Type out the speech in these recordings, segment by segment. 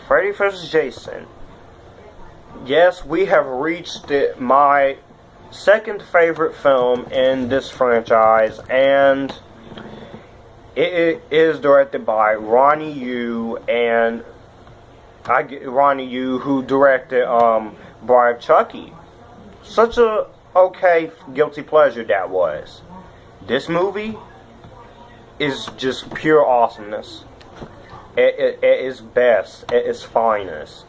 Freddy vs. Jason. Yes, we have reached my second favorite film in this franchise, and it is directed by Ronnie Yu, and Ronnie Yu, who directed Bride of Chucky. Such a okay guilty pleasure that was. This movie is just pure awesomeness. At its best, at its finest.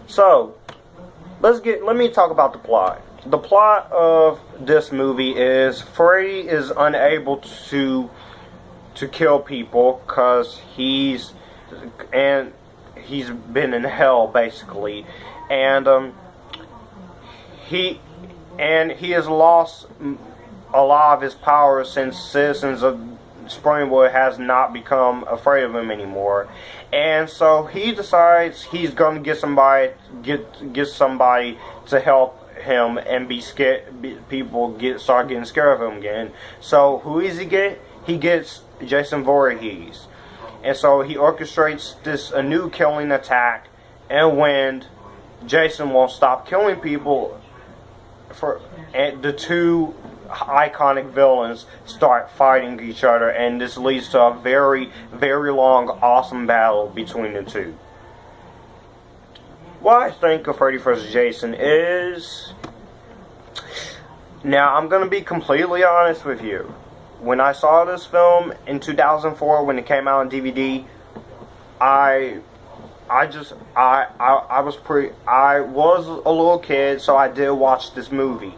So, let me talk about the plot. The plot of this movie is Freddy is unable to kill people because he's been in hell basically, and he has lost a lot of his power since citizens of Springwood has not become afraid of him anymore, and so he decides he's gonna get somebody to help him and be scared. People start getting scared of him again. So who does he get? He gets Jason Voorhees, and so he orchestrates a new killing attack. And when Jason won't stop killing people, and the two iconic villains start fighting each other, and this leads to a very, very long, awesome battle between the two. What I think of Freddy vs. Jason is... Now, I'm going to be completely honest with you. When I saw this film in 2004, when it came out on DVD, I was a little kid, so I did watch this movie.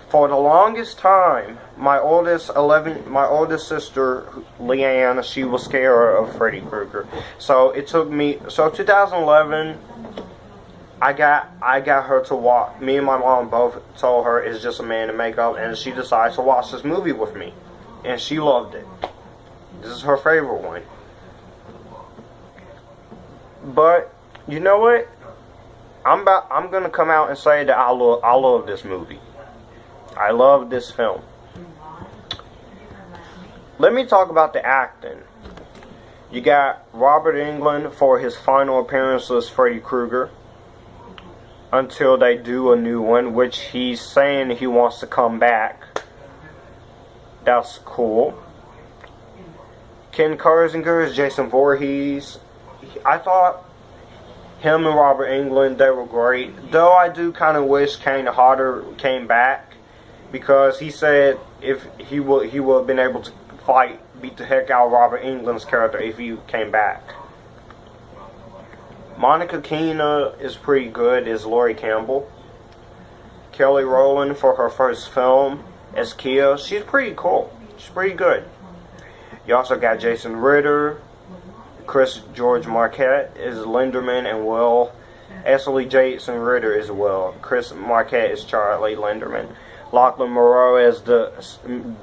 For the longest time, my oldest sister, Leanne, she was scared of Freddy Krueger. So it took me, 2011, I got her to watch, me and my mom both told her it's just a man in makeup, and she decided to watch this movie with me. And she loved it. This is her favorite one. But, you know what? I'm gonna come out and say that I love this movie. I love this film. Let me talk about the acting. You got Robert Englund for his final appearance as Freddy Krueger, until they do a new one, which he's saying he wants to come back. That's cool. Ken Kersinger is Jason Voorhees. I thought him and Robert Englund, they were great. Though I do kind of wish Kane Hodder came back, because he said if he would have been able to beat the heck out of Robert Englund's character if he came back. Monica Keena is pretty good as Laurie Campbell. Kelly Rowland for her first film as Kia, she's pretty cool. She's pretty good. You also got Jason Ritter. Chris George Marquette is Linderman, and actually Jason Ritter as well. Chris Marquette is Charlie Linderman. Lachlan Moreau as the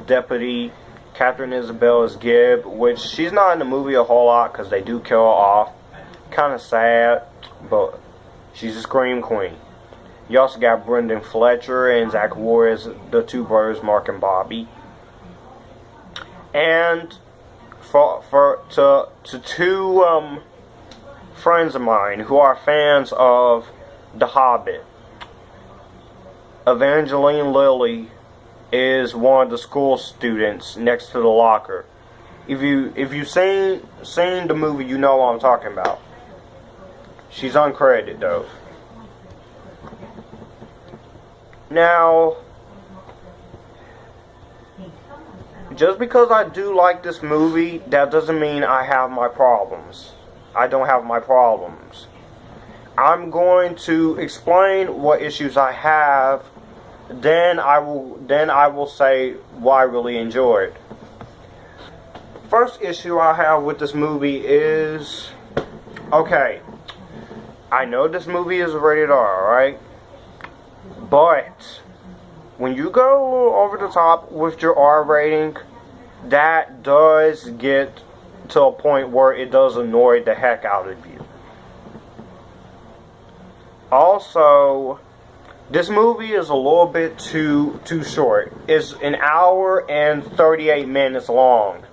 deputy. Catherine Isabel is Gibb, which she's not in the movie a whole lot because they do kill her off. Kind of sad, but she's a scream queen. You also got Brendan Fletcher and Zach Ward as the two brothers, Mark and Bobby. And to two friends of mine who are fans of The Hobbit, Evangeline Lilly is one of the school students next to the locker. If you've seen the movie, you know what I'm talking about. She's uncredited though. Now, just because I do like this movie, that doesn't mean I have my problems. I don't have my problems. I'm going to explain what issues I have. Then I will say why I really enjoyed. First issue I have with this movie is, okay, I know this movie is rated R, alright? But when you go over the top with your R rating, that does get to a point where it does annoy the heck out of you. Also, this movie is a little bit too short. It's an hour and 38 minutes long.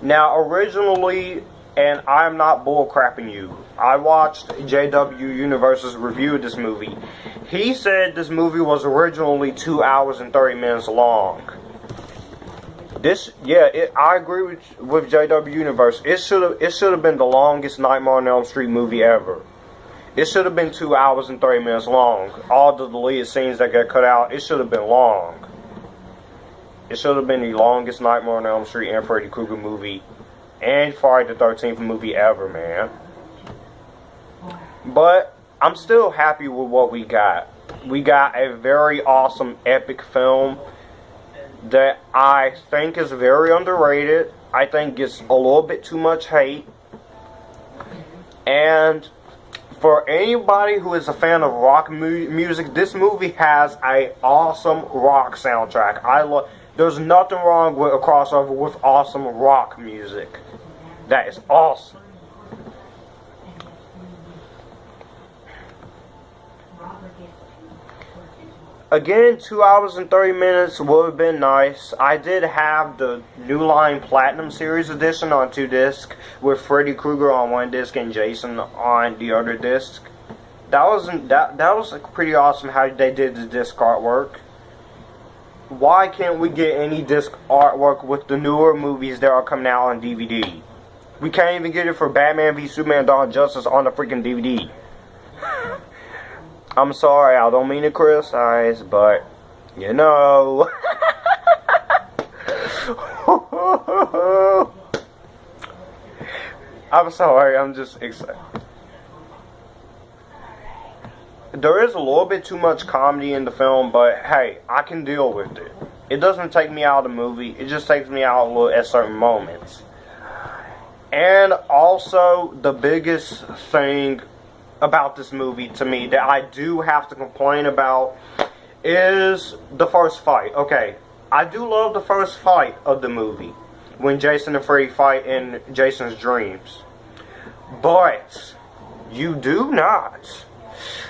Now, originally, And I'm not bullcrapping you. I watched JW Universe's review of this movie. He said this movie was originally 2 hours and 30 minutes long. I agree with JW Universe. It should have been the longest Nightmare on Elm Street movie ever. It should have been 2 hours and 30 minutes long. All the deleted scenes that got cut out, it should have been long. It should have been the longest Nightmare on Elm Street and Freddy Krueger movie and Friday the 13th movie ever, man. But I'm still happy with what we got. We got a very awesome, epic film that I think is very underrated. I think gets a little bit too much hate. And for anybody who is a fan of rock music, this movie has an awesome rock soundtrack. There's nothing wrong with a crossover with awesome rock music. That is awesome. Again, 2 hours and 30 minutes would have been nice. I did have the New Line Platinum Series Edition on 2 discs, with Freddy Krueger on 1 disc and Jason on the other disc. That was pretty awesome how they did the disc artwork. Why can't we get any disc artwork with the newer movies that are coming out on DVD? We can't even get it for Batman v Superman: Dawn of Justice on the freaking DVD. I'm sorry, I don't mean to criticize, but, you know. I'm sorry, I'm just excited. There is a little bit too much comedy in the film, but hey, I can deal with it. It doesn't take me out of the movie, it just takes me out a little at certain moments. And also, the biggest thing about this movie to me that I do have to complain about is the first fight. Okay, I do love the first fight of the movie when Jason and Freddy fight in Jason's dreams, but you do not,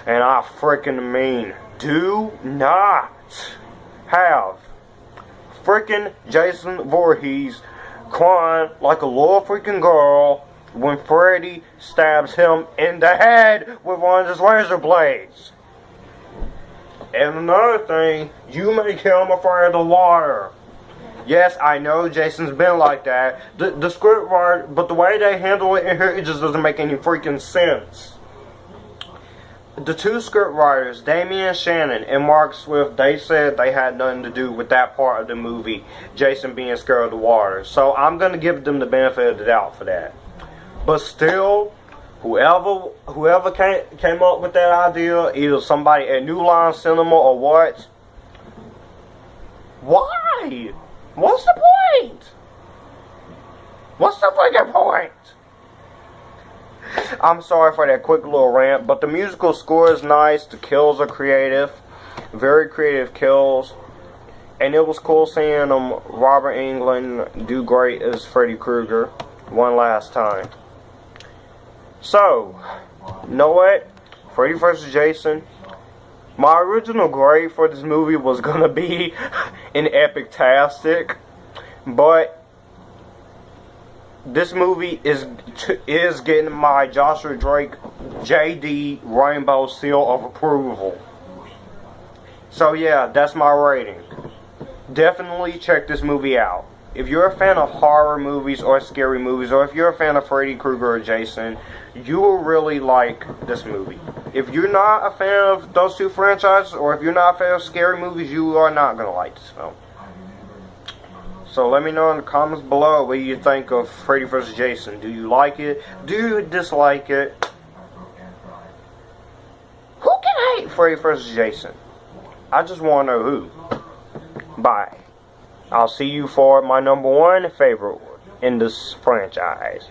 and I freaking mean do not, have freaking Jason Voorhees crying like a little freaking girl when Freddy stabs him in the head with one of his razor blades. And another thing, you make him afraid of water. Yes, I know Jason's been like that. The script writer, but the way they handle it in here, it just doesn't make any freaking sense. The 2 script writers, Damian Shannon and Mark Swift, they said they had nothing to do with that part of the movie, Jason being scared of the water. So I'm going to give them the benefit of the doubt for that. But still, whoever came up with that idea, either somebody at New Line Cinema or what, why? What's the point? What's the freaking point? I'm sorry for that quick little rant, but the musical score is nice, the kills are creative, very creative kills, and it was cool seeing Robert Englund do great as Freddy Krueger one last time. So, you know what? Freddy vs. Jason. My original grade for this movie was gonna be an epic-tastic, but this movie is getting my Joshua Drake JD Rainbow Seal of Approval. So yeah, that's my rating. Definitely check this movie out. If you're a fan of horror movies or scary movies, or if you're a fan of Freddy Krueger or Jason, you will really like this movie. If you're not a fan of those 2 franchises, or if you're not a fan of scary movies, you are not going to like this film. So let me know in the comments below what you think of Freddy vs. Jason. Do you like it? Do you dislike it? Who can hate Freddy vs. Jason? I just want to know who. Bye. I'll see you for my #1 favorite in this franchise.